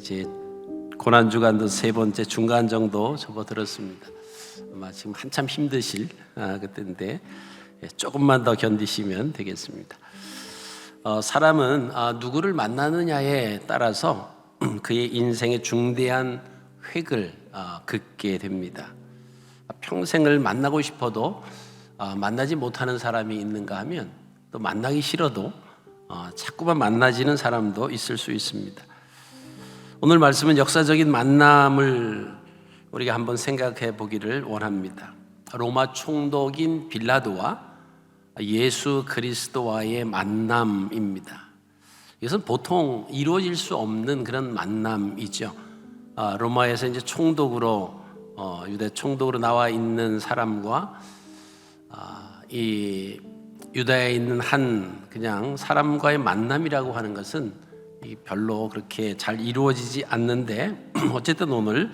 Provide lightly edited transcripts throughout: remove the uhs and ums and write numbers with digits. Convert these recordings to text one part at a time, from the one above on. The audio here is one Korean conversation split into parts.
이제 고난주간도 세 번째 중간 정도 접어들었습니다. 아마 지금 한참 힘드실 그때인데 조금만 더 견디시면 되겠습니다. 사람은 누구를 만나느냐에 따라서 그의 인생의 중대한 획을 긋게 됩니다. 평생을 만나고 싶어도 만나지 못하는 사람이 있는가 하면 또 만나기 싫어도 자꾸만 만나지는 사람도 있을 수 있습니다. 오늘 말씀은 역사적인 만남을 우리가 한번 생각해 보기를 원합니다. 로마 총독인 빌라도와 예수 그리스도와의 만남입니다. 이것은 보통 이루어질 수 없는 그런 만남이죠. 로마에서 이제 총독으로 유대 총독으로 나와 있는 사람과 이 유다에 있는 한 그냥 사람과의 만남이라고 하는 것은 별로 그렇게 잘 이루어지지 않는데 어쨌든 오늘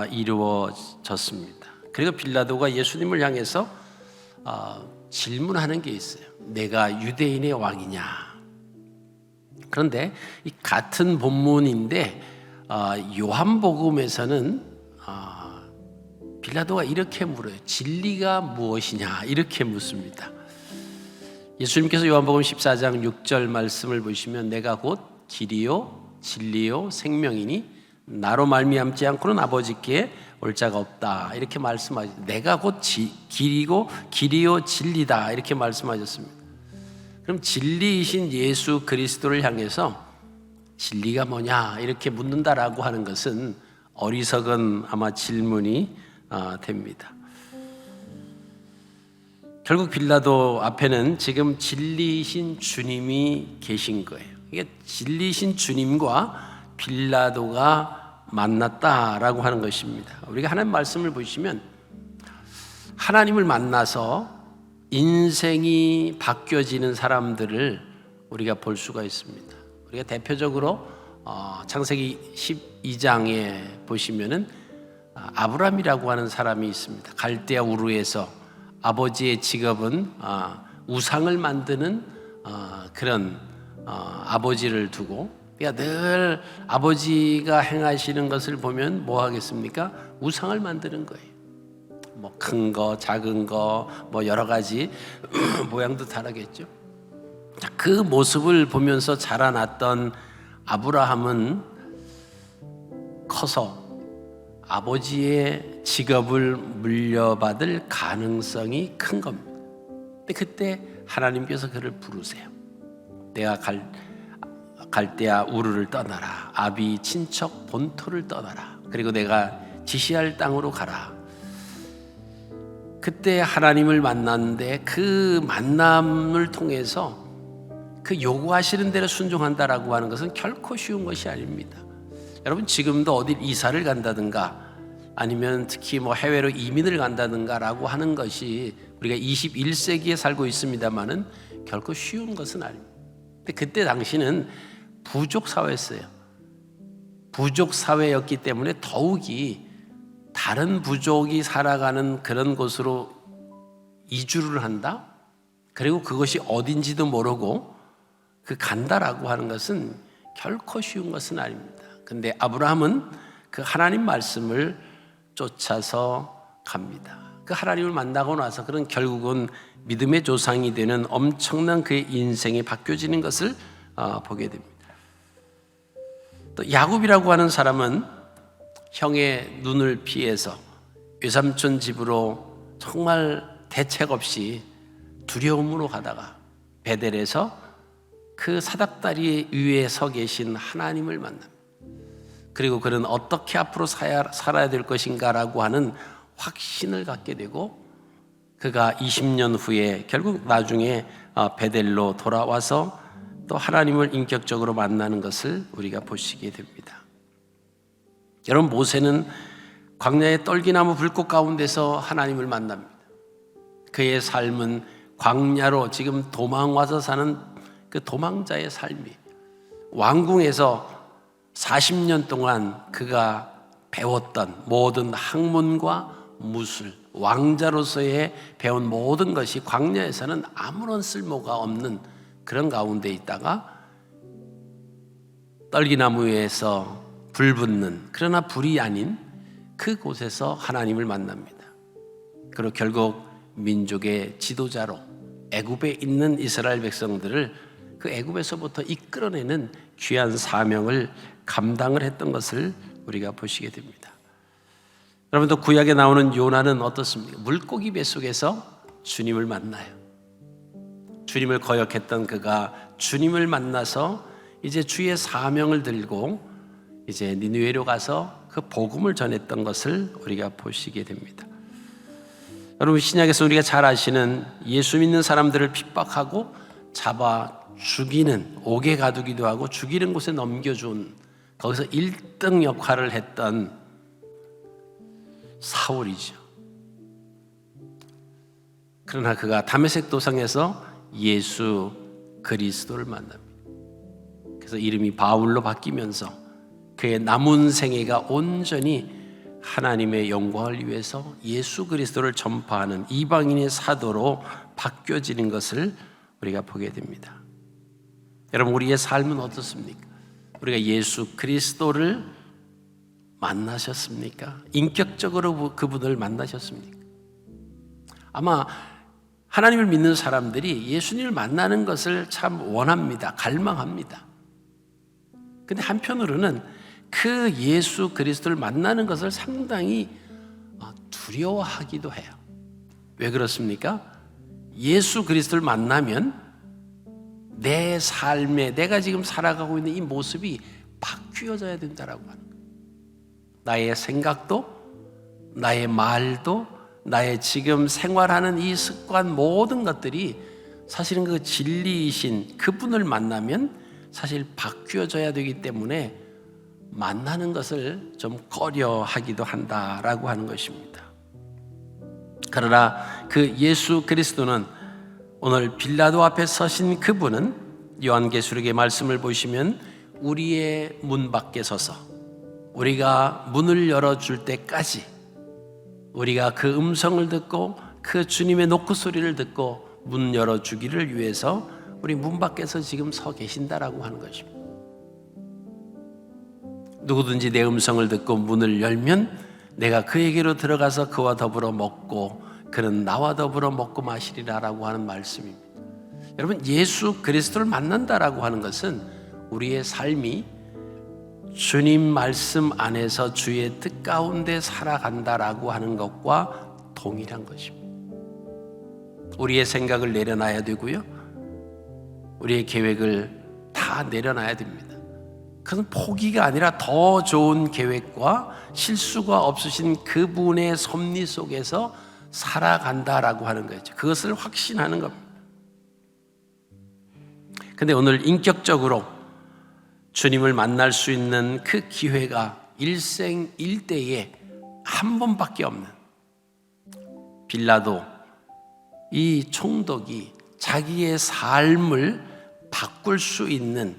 이루어졌습니다. 그리고 빌라도가 예수님을 향해서 질문하는 게 있어요. 내가 유대인의 왕이냐? 그런데 이 같은 본문인데 요한복음에서는 빌라도가 이렇게 물어요. 진리가 무엇이냐? 이렇게 묻습니다. 예수님께서 요한복음 14장 6절 말씀을 보시면 내가 곧 길이요 진리요 생명이니 나로 말미암지 않고는 아버지께 올 자가 없다 이렇게 말씀하셨습니다. 내가 곧 길이요 진리다 이렇게 말씀하셨습니다. 그럼 진리이신 예수 그리스도를 향해서 진리가 뭐냐 이렇게 묻는다라고 하는 것은 어리석은 아마 질문이 됩니다. 결국 빌라도 앞에는 지금 진리이신 주님이 계신 거예요. 이게 진리이신 주님과 빌라도가 만났다라고 하는 것입니다. 우리가 하나님 말씀을 보시면 하나님을 만나서 인생이 바뀌어지는 사람들을 우리가 볼 수가 있습니다. 우리가 대표적으로 창세기 12장에 보시면은 아브람이라고 하는 사람이 있습니다. 갈대아 우르에서 아버지의 직업은 우상을 만드는 그런 아버지를 두고 늘 아버지가 행하시는 것을 보면 뭐 하겠습니까? 우상을 만드는 거예요. 뭐 큰 거, 작은 거, 뭐 여러 가지 모양도 다르겠죠. 그 모습을 보면서 자라났던 아브라함은 커서 아버지의 직업을 물려받을 가능성이 큰 겁니다. 근데 그때 하나님께서 그를 부르세요. 내가 갈대아 우르를 떠나라. 아비 친척 본토를 떠나라. 그리고 내가 지시할 땅으로 가라. 그때 하나님을 만났는데 그 만남을 통해서 그 요구하시는 대로 순종한다라고 하는 것은 결코 쉬운 것이 아닙니다. 여러분 지금도 어딜 이사를 간다든가 아니면 특히 뭐 해외로 이민을 간다든가라고 하는 것이 우리가 21세기에 살고 있습니다만은 결코 쉬운 것은 아닙니다. 근데 그때 당시는 부족 사회였어요. 부족 사회였기 때문에 더욱이 다른 부족이 살아가는 그런 곳으로 이주를 한다. 그리고 그것이 어딘지도 모르고 그 간다라고 하는 것은 결코 쉬운 것은 아닙니다. 근데 아브라함은 그 하나님 말씀을 쫓아서 갑니다. 그 하나님을 만나고 나서 그런 결국은 믿음의 조상이 되는 엄청난 그의 인생이 바뀌어지는 것을 보게 됩니다. 또 야곱이라고 하는 사람은 형의 눈을 피해서 외삼촌 집으로 정말 대책 없이 두려움으로 가다가 베델에서 그 사닥다리 위에 서 계신 하나님을 만납니다. 그리고 그는 어떻게 앞으로 살아야 될 것인가라고 하는 확신을 갖게 되고 그가 20년 후에 결국 나중에 베델로 돌아와서 또 하나님을 인격적으로 만나는 것을 우리가 보시게 됩니다. 여러분 모세는 광야의 떨기나무 불꽃 가운데서 하나님을 만납니다. 그의 삶은 광야로 지금 도망와서 사는 그 도망자의 삶이 왕궁에서 40년 동안 그가 배웠던 모든 학문과 무술, 왕자로서의 배운 모든 것이 광야에서는 아무런 쓸모가 없는 그런 가운데 있다가 떨기나무 위에서 불붙는, 그러나 불이 아닌 그곳에서 하나님을 만납니다. 그리고 결국 민족의 지도자로 애굽에 있는 이스라엘 백성들을 그 애굽에서부터 이끌어내는 귀한 사명을 감당을 했던 것을 우리가 보시게 됩니다. 여러분도 구약에 나오는 요나는 어떻습니까? 물고기 뱃속에서 주님을 만나요. 주님을 거역했던 그가 주님을 만나서 이제 주의 사명을 들고 이제 니느웨로 가서 그 복음을 전했던 것을 우리가 보시게 됩니다. 여러분, 신약에서 우리가 잘 아시는 예수 믿는 사람들을 핍박하고 잡아 죽이는, 옥에 가두기도 하고 죽이는 곳에 넘겨준, 거기서 1등 역할을 했던 사울이죠. 그러나 그가 다메섹 도상에서 예수 그리스도를 만납니다. 그래서 이름이 바울로 바뀌면서 그의 남은 생애가 온전히 하나님의 영광을 위해서 예수 그리스도를 전파하는 이방인의 사도로 바뀌어지는 것을 우리가 보게 됩니다. 여러분, 우리의 삶은 어떻습니까? 우리가 예수 그리스도를 만나셨습니까? 인격적으로 그분을 만나셨습니까? 아마 하나님을 믿는 사람들이 예수님을 만나는 것을 참 원합니다. 갈망합니다. 근데 한편으로는 그 예수 그리스도를 만나는 것을 상당히 두려워하기도 해요. 왜 그렇습니까? 예수 그리스도를 만나면 내 삶에, 내가 지금 살아가고 있는 이 모습이 바뀌어져야 된다라고 하는 거예요. 나의 생각도, 나의 말도, 나의 지금 생활하는 이 습관, 모든 것들이 사실은 그 진리이신 그분을 만나면 사실 바뀌어져야 되기 때문에 만나는 것을 좀 꺼려하기도 한다라고 하는 것입니다. 그러나 그 예수 그리스도는, 오늘 빌라도 앞에 서신 그분은 요한계시록의 말씀을 보시면 우리의 문 밖에 서서 우리가 문을 열어줄 때까지 우리가 그 음성을 듣고 그 주님의 노크 소리를 듣고 문 열어주기를 위해서 우리 문 밖에서 지금 서 계신다라고 하는 것입니다. 누구든지 내 음성을 듣고 문을 열면 내가 그에게로 들어가서 그와 더불어 먹고 그는 나와 더불어 먹고 마시리라라고 하는 말씀입니다. 여러분, 예수 그리스도를 만난다라고 하는 것은 우리의 삶이 주님 말씀 안에서 주의 뜻 가운데 살아간다라고 하는 것과 동일한 것입니다. 우리의 생각을 내려놔야 되고요, 우리의 계획을 다 내려놔야 됩니다. 그것은 포기가 아니라 더 좋은 계획과 실수가 없으신 그분의 섭리 속에서 살아간다라고 하는 거죠. 그것을 확신하는 겁니다. 근데 오늘 인격적으로 주님을 만날 수 있는 그 기회가 일생일대에 한 번밖에 없는 빌라도, 이 총독이 자기의 삶을 바꿀 수 있는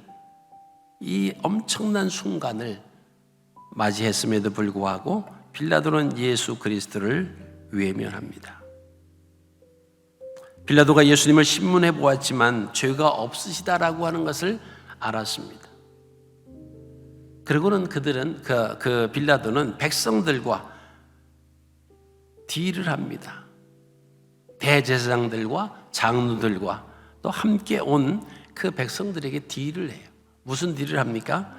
이 엄청난 순간을 맞이했음에도 불구하고 빌라도는 예수 그리스도를 외면합니다. 빌라도가 예수님을 신문해 보았지만 죄가 없으시다라고 하는 것을 알았습니다. 그리고는 그들은 그 빌라도는 백성들과 딜을 합니다. 대제사장들과 장로들과 또 함께 온 그 백성들에게 딜을 해요. 무슨 딜을 합니까?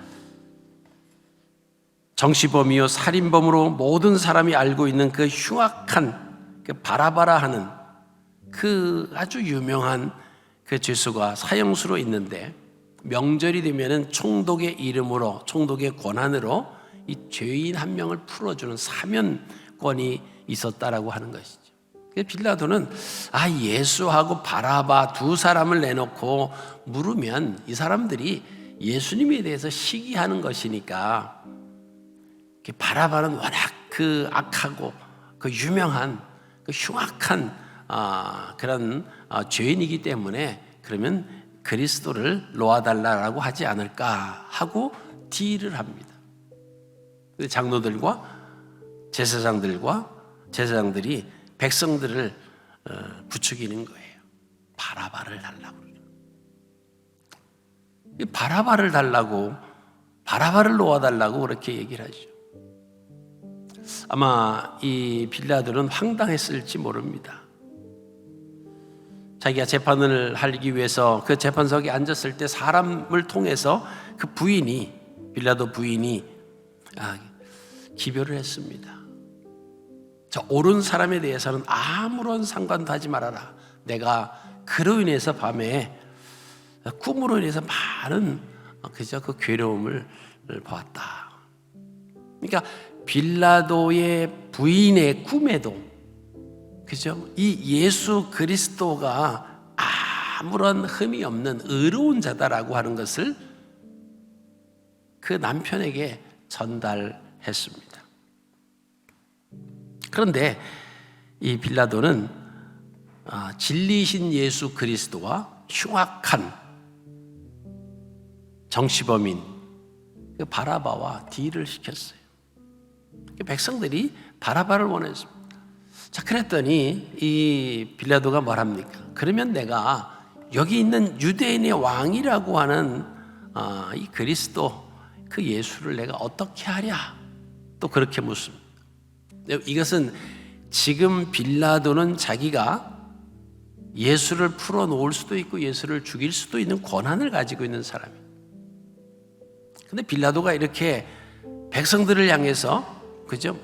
정치범이요 살인범으로 모든 사람이 알고 있는 그 흉악한 그 바라바라 하는 그 아주 유명한 그 죄수가 사형수로 있는데, 명절이 되면은 총독의 이름으로, 총독의 권한으로 이 죄인 한 명을 풀어주는 사면권이 있었다라고 하는 것이죠. 빌라도는 예수하고 바라바 두 사람을 내놓고 물으면 이 사람들이 예수님에 대해서 시기하는 것이니까, 바라바는 워낙 그 악하고 그 유명한 그 흉악한 그런 죄인이기 때문에 그러면 그리스도를 놓아달라고 하지 않을까 하고 딜을 합니다. 장로들과 제사장들이 백성들을 부추기는 거예요. 바라바를 달라고. 이 바라바를 달라고 바라바를 놓아달라고 그렇게 얘기를 하죠. 아마 이 빌라도는 황당했을지 모릅니다. 자기가 재판을 하기 위해서 그 재판석에 앉았을 때 사람을 통해서 그 부인이, 빌라도 부인이 기별을 했습니다. 저 옳은 사람에 대해서는 아무런 상관도 하지 말아라. 내가 그로 인해서 밤에 꿈으로 인해서 많은 그 괴로움을 보았다. 그러니까 빌라도의 부인의 꿈에도 이 예수 그리스도가 아무런 흠이 없는 의로운 자다라고 하는 것을 그 남편에게 전달했습니다. 그런데 이 빌라도는 진리이신 예수 그리스도와 흉악한 정치범인 바라바와 딜을 시켰어요. 백성들이 바라바를 원했습니다. 자, 그랬더니 이 빌라도가 말합니까? 그러면 내가 여기 있는 유대인의 왕이라고 하는 이 그리스도 그 예수를 내가 어떻게 하랴? 또 그렇게 묻습니다. 이것은 지금 빌라도는 자기가 예수를 풀어놓을 수도 있고 예수를 죽일 수도 있는 권한을 가지고 있는 사람이에요. 근데 빌라도가 이렇게 백성들을 향해서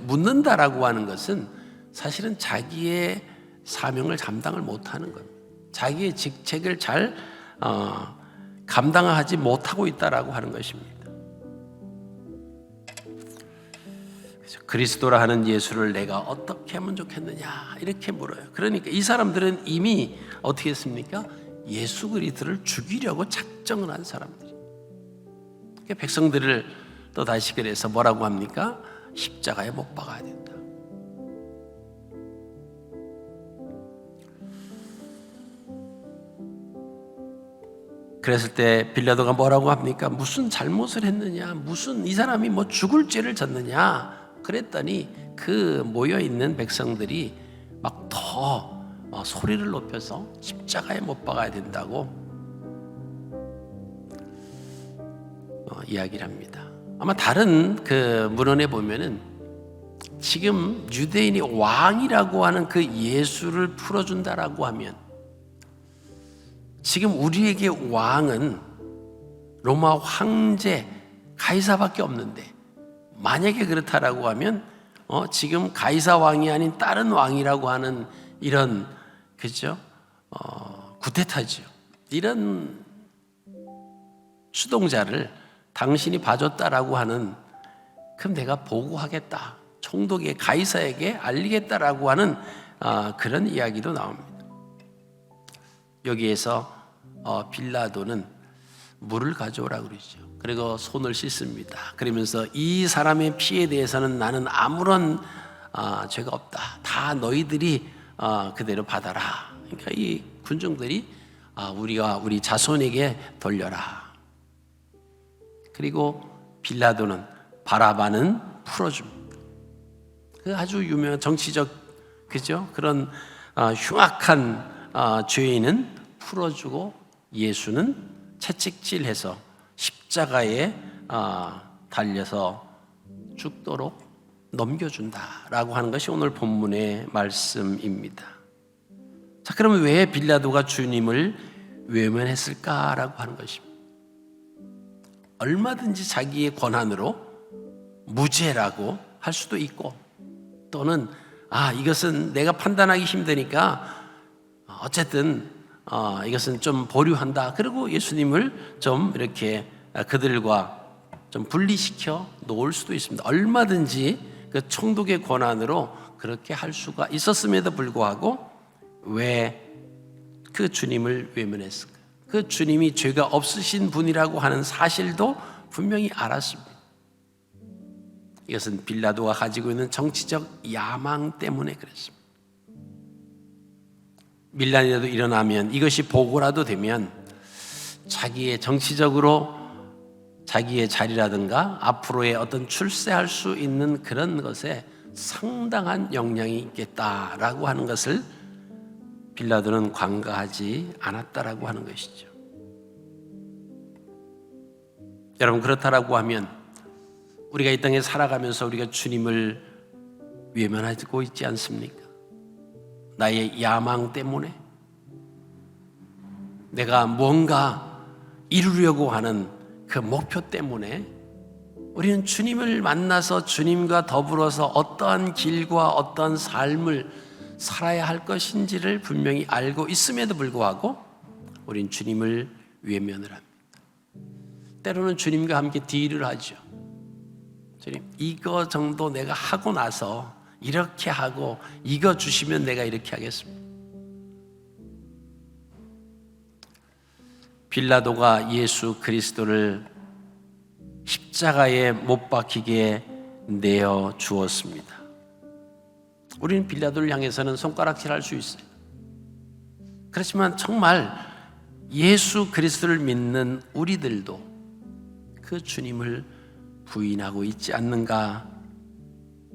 묻는다라고 하는 것은 사실은 자기의 사명을 감당을 못하는 겁니다. 자기의 직책을 잘 감당하지 못하고 있다라고 하는 것입니다. 그리스도라 하는 예수를 내가 어떻게 하면 좋겠느냐 이렇게 물어요. 그러니까 이 사람들은 이미 어떻게 했습니까? 예수 그리스도를 죽이려고 작정을 한 사람들이. 백성들을 또 다시 그래서 뭐라고 합니까? 십자가에 못 박아야 된다. 그랬을 때 빌라도가 뭐라고 합니까? 무슨 잘못을 했느냐? 무슨 이 사람이 뭐 죽을 죄를 졌느냐? 그랬더니 그 모여있는 백성들이 막 더 소리를 높여서 십자가에 못 박아야 된다고 이야기를 합니다. 아마 다른 그 문헌에 보면은 지금 유대인이 왕이라고 하는 그 예수를 풀어준다라고 하면 지금 우리에게 왕은 로마 황제 가이사밖에 없는데 만약에 그렇다라고 하면 지금 가이사 왕이 아닌 다른 왕이라고 하는 이런 구테타죠. 이런 수동자를 당신이 봐줬다라고 하는 그럼 내가 보고하겠다. 총독의 가이사에게 알리겠다라고 하는 그런 이야기도 나옵니다. 여기에서 빌라도는 물을 가져오라고 그러죠. 그리고 손을 씻습니다. 그러면서 이 사람의 피에 대해서는 나는 아무런 죄가 없다. 다 너희들이 그대로 받아라. 그러니까 이 군중들이 우리가 우리 자손에게 돌려라. 그리고 빌라도는 바라바는 풀어줍니다. 그 아주 유명한 정치적 그런 흉악한 죄인은 풀어주고 예수는 채찍질해서 십자가에 달려서 죽도록 넘겨준다라고 하는 것이 오늘 본문의 말씀입니다. 자, 그러면 왜 빌라도가 주님을 외면했을까라고 하는 것입니다. 얼마든지 자기의 권한으로 무죄라고 할 수도 있고 또는 이것은 내가 판단하기 힘드니까 어쨌든 이것은 좀 보류한다. 그리고 예수님을 좀 이렇게 그들과 좀 분리시켜 놓을 수도 있습니다. 얼마든지 그 총독의 권한으로 그렇게 할 수가 있었음에도 불구하고 왜 그 주님을 외면했을까? 그 주님이 죄가 없으신 분이라고 하는 사실도 분명히 알았습니다. 이것은 빌라도가 가지고 있는 정치적 야망 때문에 그랬습니다. 밀란이라도 일어나면 이것이 보고라도 되면 자기의 정치적으로 자기의 자리라든가 앞으로의 어떤 출세할 수 있는 그런 것에 상당한 영향이 있겠다라고 하는 것을 빌라도는 관가하지 않았다라고 하는 것이죠. 여러분, 그렇다라고 하면 우리가 이 땅에 살아가면서 우리가 주님을 외면하고 있지 않습니까? 나의 야망 때문에, 내가 뭔가 이루려고 하는 그 목표 때문에 우리는 주님을 만나서 주님과 더불어서 어떠한 길과 어떠한 삶을 살아야 할 것인지를 분명히 알고 있음에도 불구하고 우린 주님을 외면을 합니다. 때로는 주님과 함께 딜을 하죠. 주님, 이거 정도 내가 하고 나서 이렇게 하고 이거 주시면 내가 이렇게 하겠습니다. 빌라도가 예수 그리스도를 십자가에 못 박히게 내어 주었습니다. 우리는 빌라도를 향해서는 손가락질할 수 있어요. 그렇지만 정말 예수 그리스도를 믿는 우리들도 그 주님을 부인하고 있지 않는가,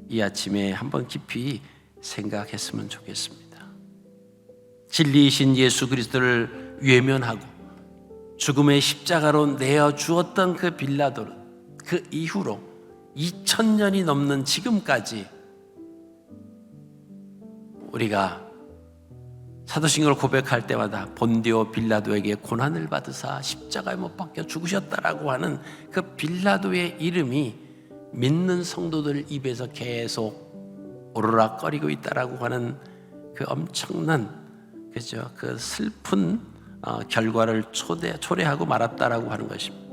이 아침에 한번 깊이 생각했으면 좋겠습니다. 진리이신 예수 그리스도를 외면하고 죽음의 십자가로 내어 주었던 그 빌라도는 그 이후로 2000년이 넘는 지금까지 우리가 사도신경을 고백할 때마다 본디오 빌라도에게 고난을 받으사 십자가에 못 박혀 죽으셨다라고 하는 그 빌라도의 이름이 믿는 성도들 입에서 계속 오르락거리고 있다라고 하는 그 엄청난, 그죠? 그 슬픈 결과를 초래하고 말았다라고 하는 것입니다.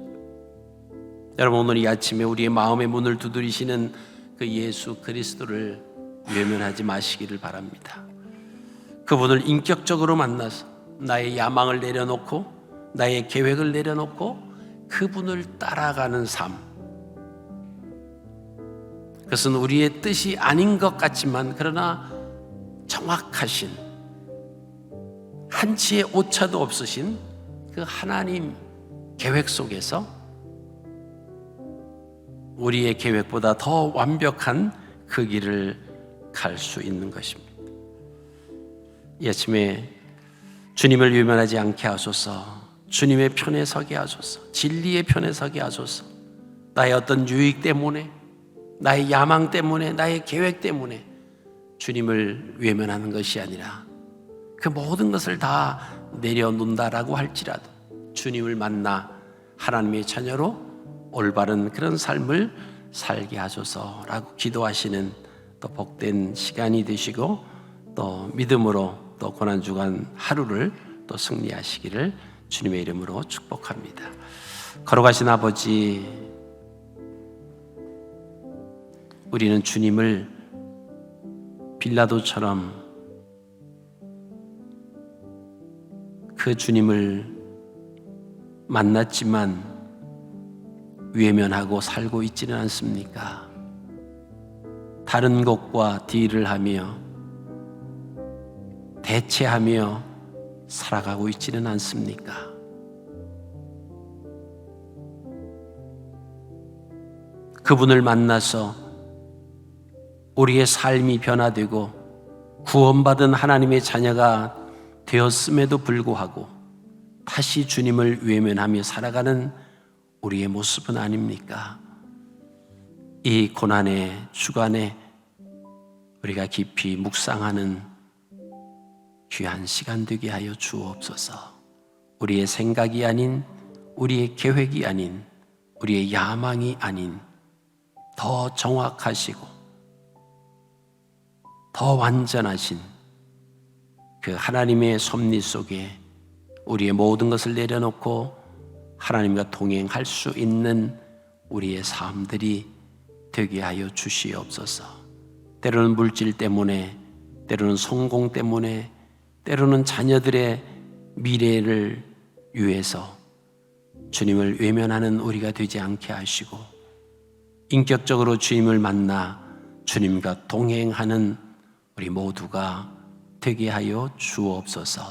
여러분, 오늘 이 아침에 우리의 마음의 문을 두드리시는 그 예수 그리스도를 외면하지 마시기를 바랍니다. 그분을 인격적으로 만나서 나의 야망을 내려놓고 나의 계획을 내려놓고 그분을 따라가는 삶, 그것은 우리의 뜻이 아닌 것 같지만 그러나 정확하신, 한치의 오차도 없으신 그 하나님 계획 속에서 우리의 계획보다 더 완벽한 그 길을 갈 수 있는 것입니다. 이 아침에 주님을 외면하지 않게 하소서, 주님의 편에 서게 하소서, 진리의 편에 서게 하소서. 나의 어떤 유익 때문에, 나의 야망 때문에, 나의 계획 때문에 주님을 외면하는 것이 아니라 그 모든 것을 다 내려놓는다라고 할지라도 주님을 만나 하나님의 자녀로 올바른 그런 삶을 살게 하소서라고 기도하시는 또 복된 시간이 되시고 또 믿음으로 또 고난주간 하루를 또 승리하시기를 주님의 이름으로 축복합니다. 걸어가신 아버지, 우리는 주님을 빌라도처럼 그 주님을 만났지만 외면하고 살고 있지는 않습니까? 다른 것과 딜을 하며 대체하며 살아가고 있지는 않습니까? 그분을 만나서 우리의 삶이 변화되고 구원받은 하나님의 자녀가 되었음에도 불구하고 다시 주님을 외면하며 살아가는 우리의 모습은 아닙니까? 이 고난의 주간에 우리가 깊이 묵상하는 귀한 시간 되게 하여 주옵소서. 우리의 생각이 아닌, 우리의 계획이 아닌, 우리의 야망이 아닌 더 정확하시고 더 완전하신 그 하나님의 섭리 속에 우리의 모든 것을 내려놓고 하나님과 동행할 수 있는 우리의 삶들이 되게 하여 주시옵소서. 때로는 물질 때문에, 때로는 성공 때문에, 때로는 자녀들의 미래를 위해서 주님을 외면하는 우리가 되지 않게 하시고 인격적으로 주님을 만나 주님과 동행하는 우리 모두가 되게 하여 주옵소서.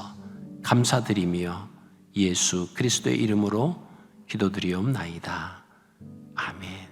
감사드리며 예수 그리스도의 이름으로 기도드리옵나이다. 아멘.